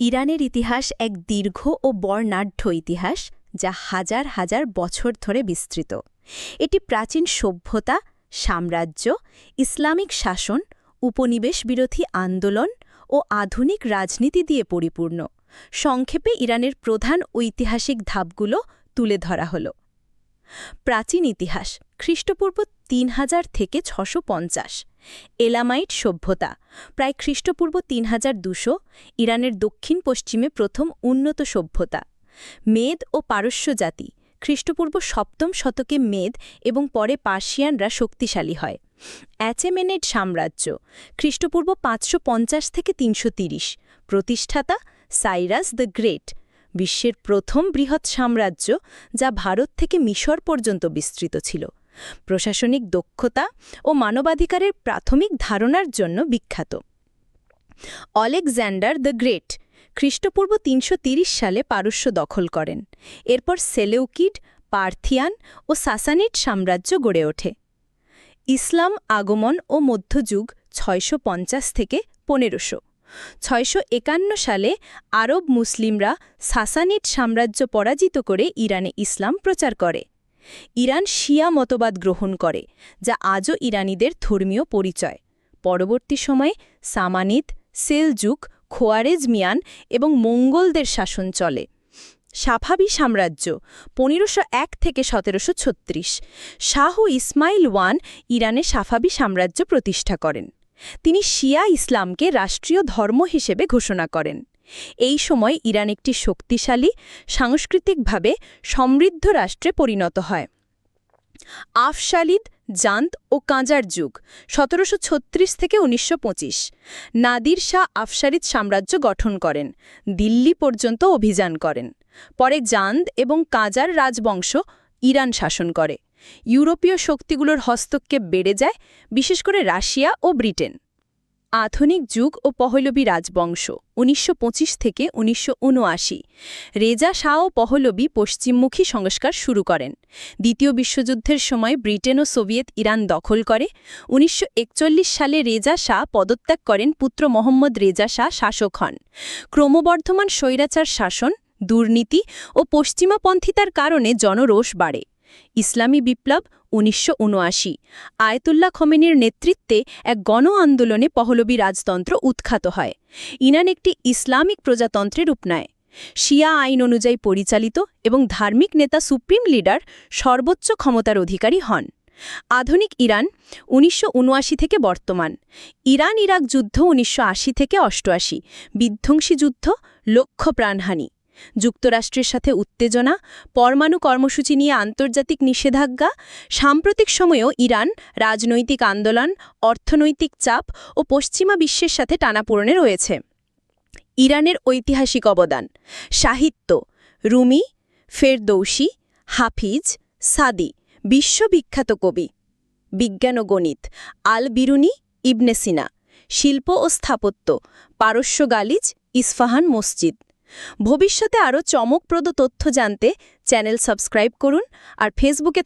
ইরানের ইতিহাস এক দীর্ঘ ও বর্ণাঢ্য ইতিহাস যা হাজার হাজার বছর ধরে বিস্তৃত। এটি প্রাচীন সভ্যতা, সাম্রাজ্য, ইসলামিক শাসন, উপনিবেশ বিরোধী আন্দোলন ও আধুনিক রাজনীতি দিয়ে পরিপূর্ণ। সংক্ষেপে ইরানের প্রধান ঐতিহাসিক ধাপগুলো তুলে ধরা হল। প্রাচীন ইতিহাস খ্রিস্টপূর্ব ৩০০০ থেকে ৬৫০। এলামাইট সভ্যতা প্রায় খ্রিস্টপূর্ব ৩২০০। ইরানের দক্ষিণ পশ্চিমে প্রথম উন্নত সভ্যতা। মেদ ও পারস্য জাতি খ্রিস্টপূর্ব ৭ম শতকে মেদ এবং পরে পার্সিয়ানরা শক্তিশালী হয়। অ্যাচেমেনিড সাম্রাজ্য খ্রিস্টপূর্ব ৫৫০ থেকে ৩৩০। প্রতিষ্ঠাতা সাইরাস দ্য গ্রেট। বিশ্বের প্রথম বৃহৎ সাম্রাজ্য যা ভারত থেকে মিশর পর্যন্ত বিস্তৃত ছিল। প্রশাসনিক দক্ষতা ও মানবাধিকারের প্রাথমিক ধারণার জন্য বিখ্যাত। আলেকজান্ডার দ্য গ্রেট খ্রিস্টপূর্ব ৩৩০ সালে পারস্য দখল করেন। এরপর সেলেউকিড, পার্থিয়ান ও সাসানিড সাম্রাজ্য গড়ে ওঠে। ইসলাম আগমন ও মধ্যযুগ ৬৫০ থেকে ১৫০০। ৬৫১ সালে আরব মুসলিমরা সাসানিড সাম্রাজ্য পরাজিত করে ইরানে ইসলাম প্রচার করে। ইরান শিয়া মতবাদ গ্রহণ করে, যা আজও ইরানিদের ধর্মীয় পরিচয়। পরবর্তী সময়ে সামানিদ, সেলজুক, খোয়ারেজমিয়ান এবং মঙ্গলদের শাসন চলে। সাফাবি সাম্রাজ্য ১৫০১ থেকে ১৭৩৬। শাহ ইসমাইল ওয়ান ইরানে সাফাবি সাম্রাজ্য প্রতিষ্ঠা করেন। তিনি শিয়া ইসলামকে রাষ্ট্রীয় ধর্ম হিসেবে ঘোষণা করেন। এই সময় ইরান একটি শক্তিশালী, সাংস্কৃতিকভাবে সমৃদ্ধ রাষ্ট্রে পরিণত হয়। আফশালিদ, জান্ত ও কাঁজার যুগ ১৭৩৬ থেকে ১৯২৫। নাদির শাহ আফশারিদ সাম্রাজ্য গঠন করেন, দিল্লি পর্যন্ত অভিযান করেন। পরে জান্দ এবং কাঁজার রাজবংশ ইরান শাসন করে। ইউরোপীয় শক্তিগুলোর হস্তক্ষেপ বেড়ে যায়, বিশেষ করে রাশিয়া ও ব্রিটেন। আধুনিক যুগ ও পহলবি রাজবংশ ১৯২৫ থেকে ১৯৭৯। রেজা শাহ ও পহলবি পশ্চিমমুখী সংস্কার শুরু করেন। দ্বিতীয় বিশ্বযুদ্ধের সময় ব্রিটেন ও সোভিয়েত ইরান দখল করে। ১৯৪১ সালে রেজা শাহ পদত্যাগ করেন, পুত্র মোহাম্মদ রেজা শাহ শাসক হন। ক্রমবর্ধমান স্বৈরাচার শাসন, দুর্নীতি ও পশ্চিমাপন্থিতার কারণে জনরোষ বাড়ে। ইসলামী বিপ্লব ১৯৭৯। আয়াতুল্লাহ খমেনির নেতৃত্বে এক গণ আন্দোলনে পহলবি রাজতন্ত্র উৎখাত হয়। ইরান একটি ইসলামিক প্রজাতন্ত্রে রূপ নেয়। শিয়া আইন অনুযায়ী পরিচালিত এবং ধার্মিক নেতা সুপ্রিম লিডার সর্বোচ্চ ক্ষমতার অধিকারী হন। আধুনিক ইরান ১৯৭৯ থেকে বর্তমান। ইরান ইরাক যুদ্ধ ১৯৮০ থেকে ৮৮। বিধ্বংসী যুদ্ধ, লক্ষ প্রাণহানি। যুক্তরাষ্ট্রের সাথে উত্তেজনা, পরমাণু কর্মসূচি নিয়ে আন্তর্জাতিক নিষেধাজ্ঞা। সাম্প্রতিক সময়েও ইরান রাজনৈতিক আন্দোলন, অর্থনৈতিক চাপ ও পশ্চিমা বিশ্বের সাথে টানাপোড়েনে রয়েছে। ইরানের ঐতিহাসিক অবদান। সাহিত্য রুমি, ফেরদৌসি, হাফিজ, সাদি বিশ্ববিখ্যাত কবি। বিজ্ঞান ও গণিত আল বিরুনি, ইবনে সিনা। শিল্প ও স্থাপত্য পারস্য গালিজ, ইস্পাহান মসজিদ। ভবিষ্যতে আরও চমকপ্রদ তথ্য জানতে চ্যানেল সাবস্ক্রাইব করুন আর ফেসবুকে